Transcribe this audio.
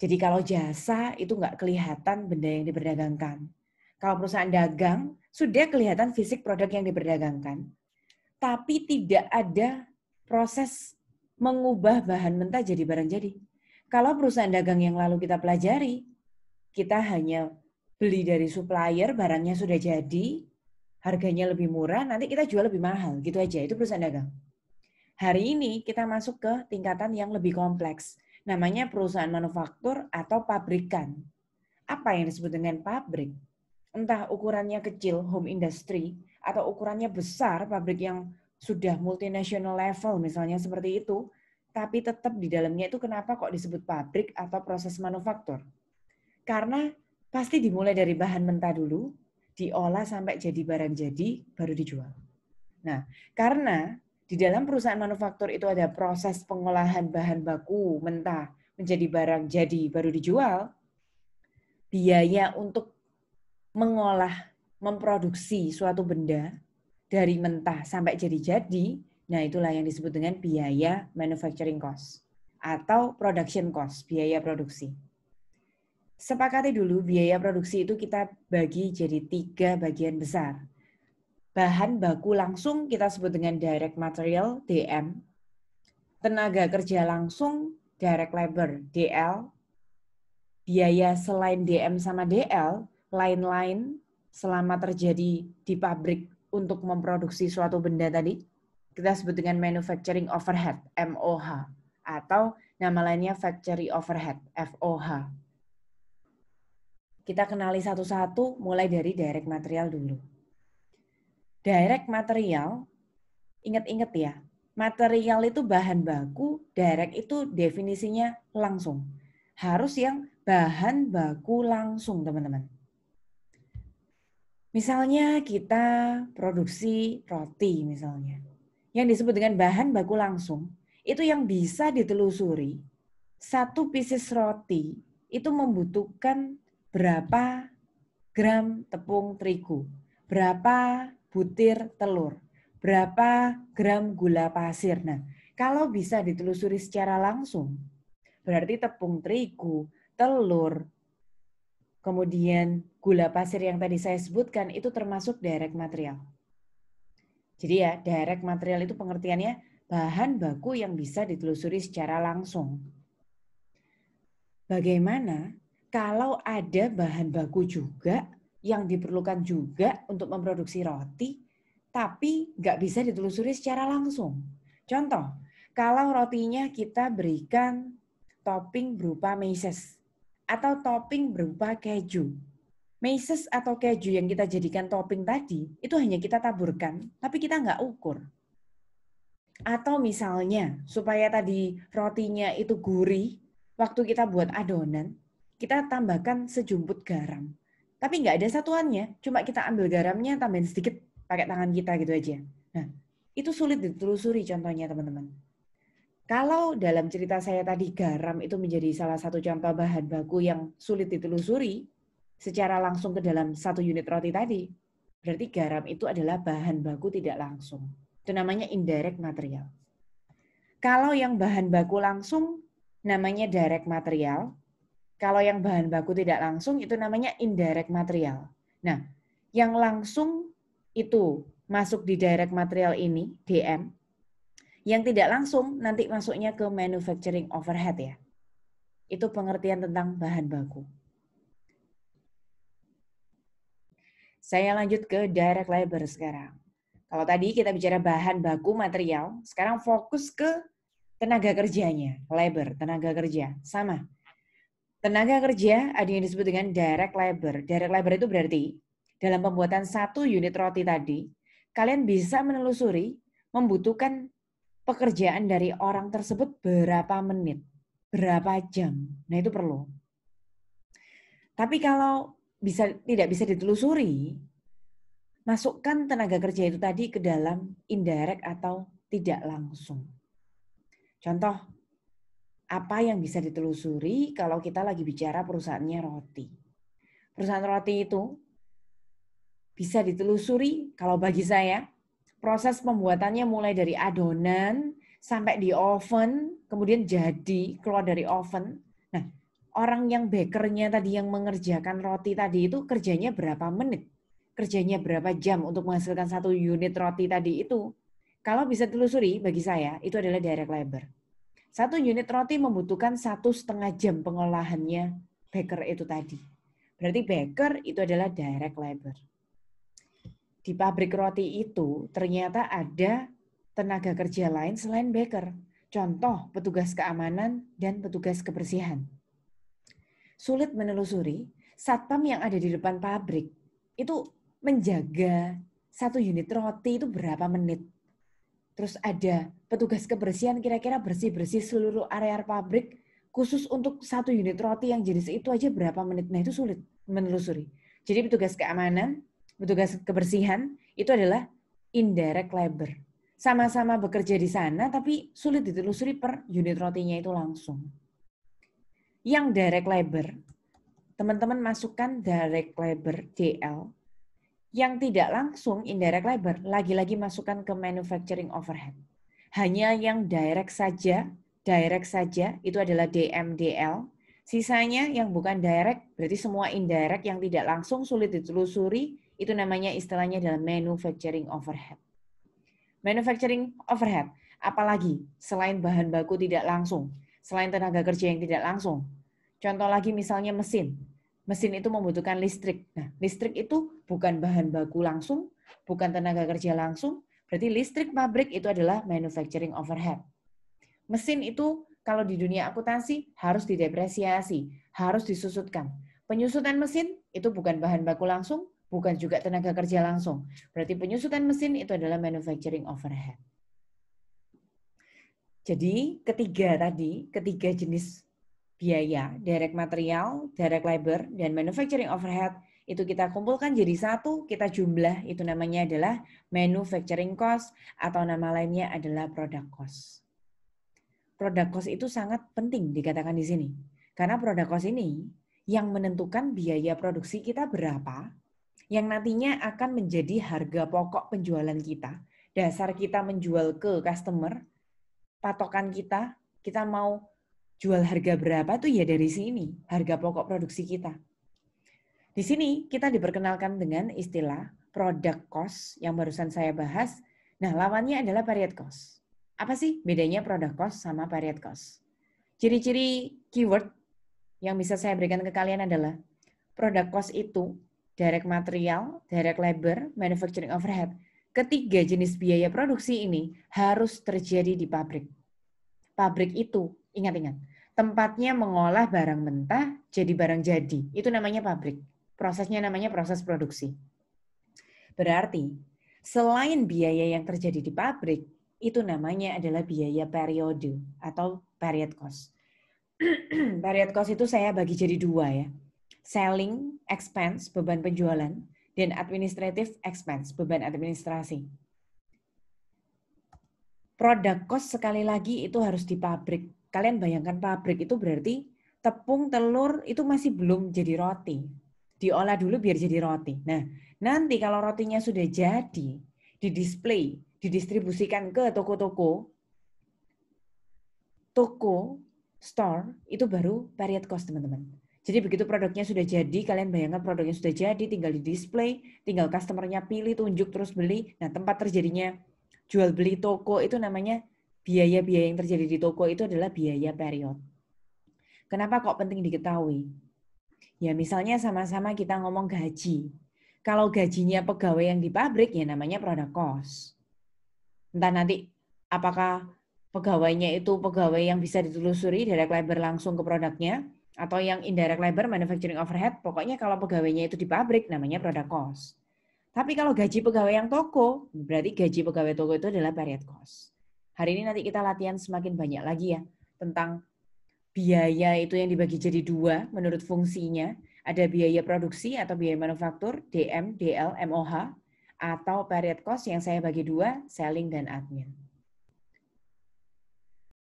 Jadi kalau jasa itu nggak kelihatan benda yang diperdagangkan. Kalau perusahaan dagang, sudah kelihatan fisik produk yang diperdagangkan. Tapi tidak ada proses mengubah bahan mentah jadi barang jadi. Kalau perusahaan dagang yang lalu kita pelajari, kita hanya beli dari supplier, barangnya sudah jadi, harganya lebih murah, nanti kita jual lebih mahal. Gitu aja, itu perusahaan dagang. Hari ini kita masuk ke tingkatan yang lebih kompleks. Namanya perusahaan manufaktur atau pabrikan. Apa yang disebut dengan pabrik? Entah ukurannya kecil, home industry, atau ukurannya besar, pabrik yang sudah multinational level misalnya seperti itu, tapi tetap di dalamnya itu kenapa kok disebut pabrik atau proses manufaktur? Karena pasti dimulai dari bahan mentah dulu, diolah sampai jadi barang jadi, baru dijual. Nah, karena di dalam perusahaan manufaktur itu ada proses pengolahan bahan baku mentah menjadi barang jadi baru dijual, biaya untuk mengolah, memproduksi suatu benda dari mentah sampai jadi-jadi, nah itulah yang disebut dengan biaya manufacturing cost atau production cost, biaya produksi. Sepakati dulu biaya produksi itu kita bagi jadi 3 bagian besar. Bahan baku langsung kita sebut dengan direct material, DM. Tenaga kerja langsung, direct labor, DL. Biaya selain DM sama DL, lain-lain selama terjadi di pabrik untuk memproduksi suatu benda tadi, kita sebut dengan manufacturing overhead, MOH. Atau nama lainnya factory overhead, FOH. Kita kenali satu-satu mulai dari direct material dulu. Direct material, ingat-ingat ya, material itu bahan baku, direct itu definisinya langsung. Harus yang bahan baku langsung, teman-teman. Misalnya kita produksi roti misalnya. Yang disebut dengan bahan baku langsung, itu yang bisa ditelusuri. Satu pieces roti itu membutuhkan berapa gram tepung terigu, berapa butir telur, berapa gram gula pasir. Nah, kalau bisa ditelusuri secara langsung, berarti tepung terigu, telur, kemudian gula pasir yang tadi saya sebutkan itu termasuk direct material. Jadi ya, direct material itu pengertiannya bahan baku yang bisa ditelusuri secara langsung. Bagaimana kalau ada bahan baku juga yang diperlukan juga untuk memproduksi roti, tapi nggak bisa ditelusuri secara langsung? Contoh, kalau rotinya kita berikan topping berupa meses atau topping berupa keju. Meses atau keju yang kita jadikan topping tadi, itu hanya kita taburkan, tapi kita nggak ukur. Atau misalnya, supaya tadi rotinya itu gurih, waktu kita buat adonan, kita tambahkan sejumput garam. Tapi nggak ada satuannya, cuma kita ambil garamnya, tambahin sedikit pakai tangan kita gitu aja. Nah, itu sulit ditelusuri contohnya teman-teman. Kalau dalam cerita saya tadi garam itu menjadi salah satu contoh bahan baku yang sulit ditelusuri secara langsung ke dalam satu unit roti tadi, berarti garam itu adalah bahan baku tidak langsung. Itu namanya indirect material. Kalau yang bahan baku langsung namanya direct material. Kalau yang bahan baku tidak langsung itu namanya indirect material. Nah, yang langsung itu masuk di direct material ini, DM. Yang tidak langsung nanti masuknya ke manufacturing overhead ya. Itu pengertian tentang bahan baku. Saya lanjut ke direct labor sekarang. Kalau tadi kita bicara bahan baku material, sekarang fokus ke tenaga kerjanya, labor, tenaga kerja. Sama. Tenaga kerja ada yang disebut dengan direct labor. Direct labor itu berarti dalam pembuatan satu unit roti tadi, kalian bisa menelusuri membutuhkan pekerjaan dari orang tersebut berapa menit, berapa jam. Nah itu perlu. Tapi kalau tidak bisa ditelusuri, masukkan tenaga kerja itu tadi ke dalam indirect atau tidak langsung. Contoh, apa yang bisa ditelusuri kalau kita lagi bicara perusahaannya roti. Perusahaan roti itu bisa ditelusuri kalau bagi saya, proses pembuatannya mulai dari adonan sampai di oven, kemudian jadi keluar dari oven. Nah, orang yang bakernya tadi yang mengerjakan roti tadi itu kerjanya berapa menit? Kerjanya berapa jam untuk menghasilkan 1 unit roti tadi itu? Kalau bisa telusuri bagi saya itu adalah direct labor. 1 unit roti membutuhkan 1,5 jam pengolahannya baker itu tadi. Berarti baker itu adalah direct labor. Di pabrik roti itu ternyata ada tenaga kerja lain selain baker. Contoh petugas keamanan dan petugas kebersihan. Sulit menelusuri, satpam yang ada di depan pabrik itu menjaga 1 unit roti itu berapa menit. Terus ada petugas kebersihan kira-kira bersih-bersih seluruh area pabrik khusus untuk 1 unit roti yang jenis itu aja berapa menit. Nah itu sulit menelusuri. Jadi petugas keamanan, petugas kebersihan itu adalah indirect labor. Sama-sama bekerja di sana tapi sulit ditelusuri per unit rotinya itu langsung. Yang direct labor, teman-teman masukkan direct labor DL. Yang tidak langsung indirect labor, lagi-lagi masukkan ke manufacturing overhead. Hanya yang direct saja itu adalah DMDL. Sisanya yang bukan direct, berarti semua indirect yang tidak langsung sulit ditelusuri, itu namanya istilahnya adalah manufacturing overhead. Manufacturing overhead, apalagi selain bahan baku tidak langsung, selain tenaga kerja yang tidak langsung. Contoh lagi misalnya mesin. Mesin itu membutuhkan listrik. Nah, listrik itu bukan bahan baku langsung, bukan tenaga kerja langsung, berarti listrik pabrik itu adalah manufacturing overhead. Mesin itu kalau di dunia akuntansi harus didepresiasi, harus disusutkan. Penyusutan mesin itu bukan bahan baku langsung, bukan juga tenaga kerja langsung. Berarti penyusutan mesin itu adalah manufacturing overhead. Jadi ketiga jenis biaya, direct material, direct labor, dan manufacturing overhead itu kita kumpulkan jadi satu, kita jumlah, itu namanya adalah manufacturing cost atau nama lainnya adalah product cost. Product cost itu sangat penting dikatakan di sini. Karena product cost ini yang menentukan biaya produksi kita berapa, yang nantinya akan menjadi harga pokok penjualan kita. Dasar kita menjual ke customer, patokan kita mau jual harga berapa tuh ya dari sini, harga pokok produksi kita. Di sini kita diperkenalkan dengan istilah product cost yang barusan saya bahas. Nah, lawannya adalah period cost. Apa sih bedanya product cost sama period cost? Ciri-ciri keyword yang bisa saya berikan ke kalian adalah product cost itu direct material, direct labor, manufacturing overhead. Ketiga jenis biaya produksi ini harus terjadi di pabrik. Pabrik itu, ingat-ingat, tempatnya mengolah barang mentah jadi barang jadi. Itu namanya pabrik. Prosesnya namanya proses produksi. Berarti, selain biaya yang terjadi di pabrik, itu namanya adalah biaya periode atau period cost. Period cost itu saya bagi jadi dua ya. Selling expense, beban penjualan, dan administrative expense, beban administrasi. Product cost sekali lagi itu harus di pabrik. Kalian bayangkan pabrik itu berarti tepung, telur itu masih belum jadi roti. Diolah dulu biar jadi roti. Nah, nanti kalau rotinya sudah jadi, didisplay, didistribusikan ke toko-toko, store, itu baru period cost, teman-teman. Jadi begitu produknya sudah jadi, kalian bayangkan produknya sudah jadi, tinggal di-display, tinggal customer-nya pilih, tunjuk, terus beli. Nah, tempat terjadinya jual beli toko itu namanya biaya-biaya yang terjadi di toko itu adalah biaya period. Kenapa kok penting diketahui? Ya misalnya sama-sama kita ngomong gaji. Kalau gajinya pegawai yang di pabrik ya namanya product cost. Entah nanti apakah pegawainya itu pegawai yang bisa ditelusuri direct labor langsung ke produknya atau yang indirect labor manufacturing overhead, pokoknya kalau pegawainya itu di pabrik namanya product cost. Tapi kalau gaji pegawai yang toko, berarti gaji pegawai toko itu adalah period cost. Hari ini nanti kita latihan semakin banyak lagi ya tentang biaya itu yang dibagi jadi dua menurut fungsinya. Ada biaya produksi atau biaya manufaktur, DM, DL, MOH, atau period cost yang saya bagi dua, selling dan admin.